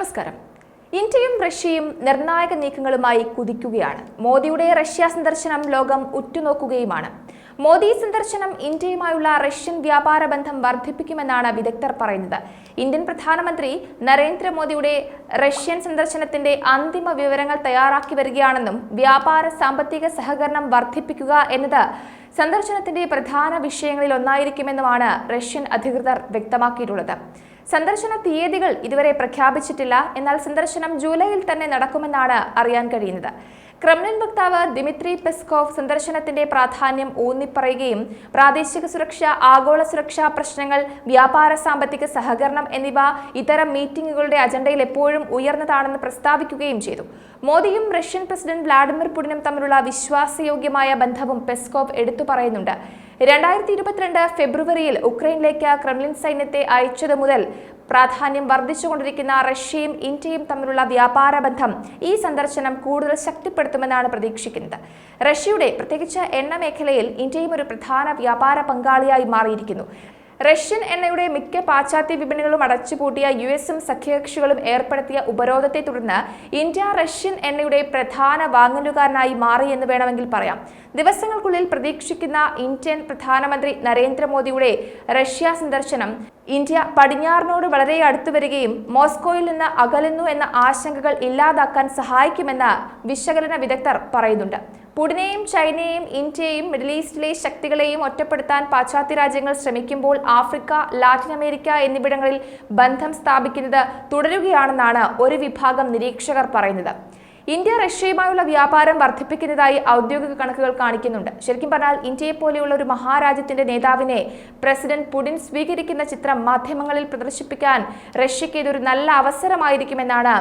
നമസ്കാരം. ഇന്ത്യയും റഷ്യയും നിർണായക നീക്കങ്ങളുമായി കുതിക്കുകയാണ്. മോദിയുടെ റഷ്യ സന്ദർശനം ലോകം ഉറ്റുനോക്കുകയുമാണ്. മോദി സന്ദർശനം ഇന്ത്യയുമായുള്ള റഷ്യൻ വ്യാപാര ബന്ധം വർദ്ധിപ്പിക്കുമെന്നാണ് വിദഗ്ധർ പറയുന്നത്. ഇന്ത്യൻ പ്രധാനമന്ത്രി നരേന്ദ്രമോദിയുടെ റഷ്യൻ സന്ദർശനത്തിന്റെ അന്തിമ വിവരങ്ങൾ തയ്യാറാക്കി വരികയാണെന്നും വ്യാപാര സാമ്പത്തിക സഹകരണം വർദ്ധിപ്പിക്കുക എന്നത് സന്ദർശനത്തിന്റെ പ്രധാന വിഷയങ്ങളിൽ ഒന്നായിരിക്കുമെന്നുമാണ് റഷ്യൻ അധികൃതർ വ്യക്തമാക്കിയിട്ടുള്ളത്. സന്ദർശന തീയതികൾ ഇതുവരെ പ്രഖ്യാപിച്ചിട്ടില്ല. എന്നാൽ സന്ദർശനം ജൂലൈയിൽ തന്നെ നടക്കുമെന്നാണ് അറിയാൻ കഴിയുന്നത്. ക്രെംലിൻ വക്താവ് ദിമിത്രി പെസ്കോവ് സന്ദർശനത്തിന്റെ പ്രാധാന്യം ഊന്നിപ്പറയുകയും പ്രാദേശിക സുരക്ഷ, ആഗോള സുരക്ഷാ പ്രശ്നങ്ങൾ, വ്യാപാര സാമ്പത്തിക സഹകരണം എന്നിവ ഇത്തരം മീറ്റിംഗുകളുടെ അജണ്ടയിൽ എപ്പോഴും ഉയർന്നതാണെന്ന് പ്രസ്താവിക്കുകയും ചെയ്തു. മോദിയും റഷ്യൻ പ്രസിഡന്റ് വ്ളാഡിമിർ പുടിനും തമ്മിലുള്ള വിശ്വാസയോഗ്യമായ ബന്ധവും പെസ്കോവ് എടുത്തു പറയുന്നുണ്ട്. 2022 ഫെബ്രുവരിയിൽ ഉക്രൈനിലേക്ക് ക്രെംലിൻ സൈന്യത്തെ അയച്ചത് മുതൽ പ്രാധാന്യം വർദ്ധിച്ചുകൊണ്ടിരിക്കുന്ന റഷ്യയും ഇന്ത്യയും തമ്മിലുള്ള വ്യാപാര ബന്ധം ഈ സന്ദർശനം കൂടുതൽ ശക്തിപ്പെടുത്തുമെന്നാണ് പ്രതീക്ഷിക്കുന്നത്. റഷ്യയുടെ പ്രത്യേകിച്ച് എണ്ണ മേഖലയിൽ ഇന്ത്യയും ഒരു പ്രധാന വ്യാപാര പങ്കാളിയായി മാറിയിരിക്കുന്നു. റഷ്യൻ എണ്ണയുടെ മിക്ക പാശ്ചാത്യ വിപണികളും അടച്ചുപൂട്ടിയ യുഎസും സഖ്യകക്ഷികളും ഏർപ്പെടുത്തിയ ഉപരോധത്തെ തുടർന്ന് ഇന്ത്യ റഷ്യൻ എണ്ണയുടെ പ്രധാന വാങ്ങലുകാരനായി മാറി എന്ന് വേണമെങ്കിൽ പറയാം. ദിവസങ്ങൾക്കുള്ളിൽ പ്രതീക്ഷിക്കുന്ന ഇന്ത്യൻ പ്രധാനമന്ത്രി നരേന്ദ്രമോദിയുടെ റഷ്യ സന്ദർശനം ഇന്ത്യ പടിഞ്ഞാറിനോട് വളരെ അടുത്തു വരികയും മോസ്കോയിൽ നിന്ന് അകലുന്നു എന്ന ആശങ്കകൾ ഇല്ലാതാക്കാൻ സഹായിക്കുമെന്ന് വിശകലന വിദഗ്ധർ പറയുന്നുണ്ട്. പുടിനെയും ചൈനയെയും ഇന്ത്യയെയും മിഡിൽ ഈസ്റ്റിലെ ശക്തികളെയും ഒറ്റപ്പെടുത്താൻ പാശ്ചാത്യ രാജ്യങ്ങൾ ശ്രമിക്കുമ്പോൾ ആഫ്രിക്ക, ലാറ്റിൻ അമേരിക്ക എന്നിവിടങ്ങളിൽ ബന്ധം സ്ഥാപിക്കുന്നത് തുടരുകയാണെന്നാണ് ഒരു വിഭാഗം നിരീക്ഷകർ പറയുന്നത്. ഇന്ത്യ റഷ്യയുമായുള്ള വ്യാപാരം വർദ്ധിപ്പിക്കുന്നതായി ഔദ്യോഗിക കണക്കുകൾ കാണിക്കുന്നുണ്ട്. ശരിക്കും പറഞ്ഞാൽ ഇന്ത്യയെ പോലെയുള്ള ഒരു മഹാരാജ്യത്തിന്റെ നേതാവിനെ പ്രസിഡന്റ് പുടിൻ സ്വീകരിക്കുന്ന ചിത്രം മാധ്യമങ്ങളിൽ പ്രദർശിപ്പിക്കാൻ റഷ്യയ്ക്ക് ഇതൊരു നല്ല അവസരമായിരിക്കുമെന്നാണ്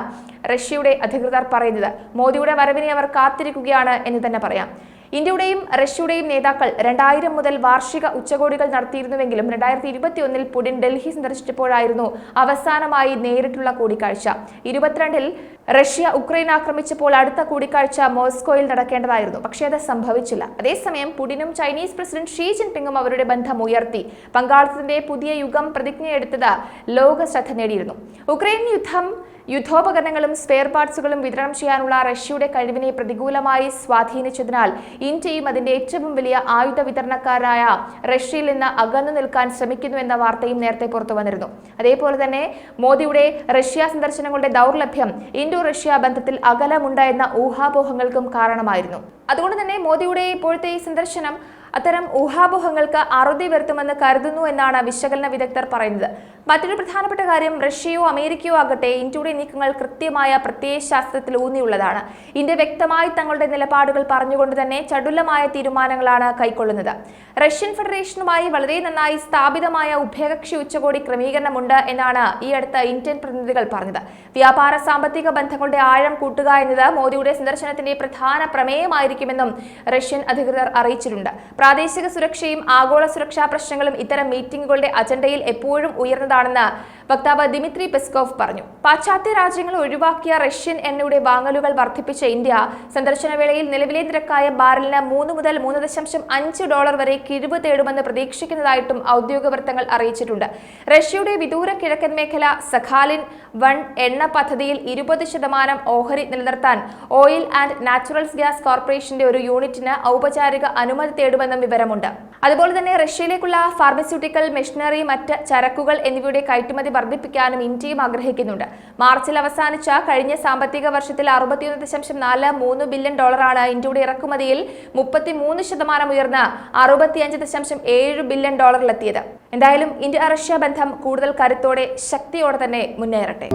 റഷ്യയുടെ അധികൃതർ പറയുന്നത്. മോദിയുടെ വരവിനെ അവർ കാത്തിരിക്കുകയാണ് എന്ന് തന്നെ പറയാം. ഇന്ത്യയുടെയും റഷ്യയുടെയും നേതാക്കൾ 2000 മുതൽ വാർഷിക ഉച്ചകോടികൾ നടത്തിയിരുന്നുവെങ്കിലും 2021 പുടിൻ ഡൽഹി സന്ദർശിച്ചപ്പോഴായിരുന്നു അവസാനമായി നേരിട്ടുള്ള കൂടിക്കാഴ്ച. 2022 റഷ്യ ഉക്രൈൻ ആക്രമിച്ചപ്പോൾ അടുത്ത കൂടിക്കാഴ്ച മോസ്കോയിൽ നടക്കേണ്ടതായിരുന്നു. പക്ഷേ അത് സംഭവിച്ചില്ല. അതേസമയം പുടിനും ചൈനീസ് പ്രസിഡന്റ് ഷീ ജിൻപിങ്ങും അവരുടെ ബന്ധം ഉയർത്തി. പങ്കാളിത്തത്തിന്റെ പുതിയ യുഗം പ്രതിജ്ഞയെടുത്തത് ലോക ശ്രദ്ധ നേടിയിരുന്നു. ഉക്രൈൻ യുദ്ധോപകരണങ്ങളും സ്പെയർ പാർട്സുകളും വിതരണം ചെയ്യാനുള്ള റഷ്യയുടെ കഴിവിനെ പ്രതികൂലമായി സ്വാധീനിച്ചതിനാൽ ഇന്ത്യയും അതിന്റെ ഏറ്റവും വലിയ ആയുധ വിതരണക്കാരായ റഷ്യയിൽ നിന്ന് അകന്നു നിൽക്കാൻ ശ്രമിക്കുന്നു എന്ന വാർത്തയും നേരത്തെ പുറത്തു വന്നിരുന്നു. അതേപോലെ തന്നെ മോദിയുടെ റഷ്യ സന്ദർശനങ്ങളുടെ ദൗർലഭ്യം ഇൻഡോ റഷ്യ ബന്ധത്തിൽ അകലമുണ്ട് എന്ന ഊഹാപോഹങ്ങൾക്കും കാരണമായിരുന്നു. അതുകൊണ്ട് തന്നെ മോദിയുടെ ഇപ്പോഴത്തെ ഈ സന്ദർശനം അത്തരം ഊഹാപോഹങ്ങൾക്ക് അറുതി വരുത്തുമെന്ന് കരുതുന്നു എന്നാണ് വിശകലന വിദഗ്ധർ പറയുന്നത്. മറ്റൊരു പ്രധാനപ്പെട്ട കാര്യം, റഷ്യയോ അമേരിക്കയോ ആകട്ടെ ഇന്ത്യയുടെ നീക്കങ്ങൾ കൃത്യമായ പ്രത്യയശാസ്ത്രത്തിൽ ഊന്നിയുള്ളതാണ്. ഇന്ത്യ വ്യക്തമായി തങ്ങളുടെ നിലപാടുകൾ പറഞ്ഞുകൊണ്ട് തന്നെ ചടുലമായ തീരുമാനങ്ങളാണ് കൈക്കൊള്ളുന്നത്. റഷ്യൻ ഫെഡറേഷനുമായി വളരെ നന്നായി സ്ഥാപിതമായ ഉഭയകക്ഷി ഉച്ചകോടി ക്രമീകരണമുണ്ട് എന്നാണ് ഈ അടുത്ത ഇന്ത്യൻ പ്രതിനിധികൾ പറഞ്ഞത്. വ്യാപാര സാമ്പത്തിക ബന്ധങ്ങളുടെ ആഴം കൂട്ടുക എന്നത് മോദിയുടെ സന്ദർശനത്തിന്റെ പ്രധാന പ്രമേയമായിരിക്കുമെന്നും റഷ്യൻ അധികൃതർ അറിയിച്ചിട്ടുണ്ട്. പ്രാദേശിക സുരക്ഷയും ആഗോള സുരക്ഷാ പ്രശ്നങ്ങളും ഇത്തരം മീറ്റിംഗുകളുടെ അജണ്ടയിൽ എപ്പോഴും ഉയർന്നതാണെന്ന് വക്താവ് ദിമിത്രി പെസ്കോവ് പറഞ്ഞു. പാശ്ചാത്യ രാജ്യങ്ങൾ ഒഴിവാക്കിയ റഷ്യൻ എണ്ണയുടെ വാങ്ങലുകൾ വർദ്ധിപ്പിച്ച ഇന്ത്യ സന്ദർശന വേളയിൽ നിലവിലെ നിരക്കായ ബാരലിന് $3 മുതൽ $3.5 വരെ കിഴിവ് തേടുമെന്ന് പ്രതീക്ഷിക്കുന്നതായിട്ടും ഔദ്യോഗിക വൃത്തങ്ങൾ അറിയിച്ചിട്ടുണ്ട്. റഷ്യയുടെ വിദൂര കിഴക്കൻ മേഖല സഖാലിൻ 1 എണ്ണ പദ്ധതിയിൽ 20% ഓഹരി നിലനിർത്താൻ ഓയിൽ ആൻഡ് നാച്ചുറൽസ് ഗ്യാസ് കോർപ്പറേഷന്റെ ഒരു യൂണിറ്റിന് ഔപചാരിക അനുമതി തേടുമെന്നും വിവരമുണ്ട്. അതുപോലെ തന്നെ റഷ്യയിലേക്കുള്ള ഫാർമസ്യൂട്ടിക്കൽ, മെഷീനറി, മറ്റ് ചരക്കുകൾ എന്നിവയുടെ കയറ്റുമതി വർദ്ധിപ്പിക്കാനും ഇന്ത്യയും ആഗ്രഹിക്കുന്നുണ്ട്. മാർച്ചിൽ അവസാനിച്ച കഴിഞ്ഞ സാമ്പത്തിക വർഷത്തിൽ $61.43 ബില്യൺ ഇന്ത്യയുടെ ഇറക്കുമതിയിൽ 33% ഉയർന്ന് $65.7 ബില്യൺ എത്തിയത്. എന്തായാലും ഇന്ത്യ റഷ്യ ബന്ധം കൂടുതൽ കരുത്തോടെ, ശക്തിയോടെ തന്നെ മുന്നേറട്ടെ.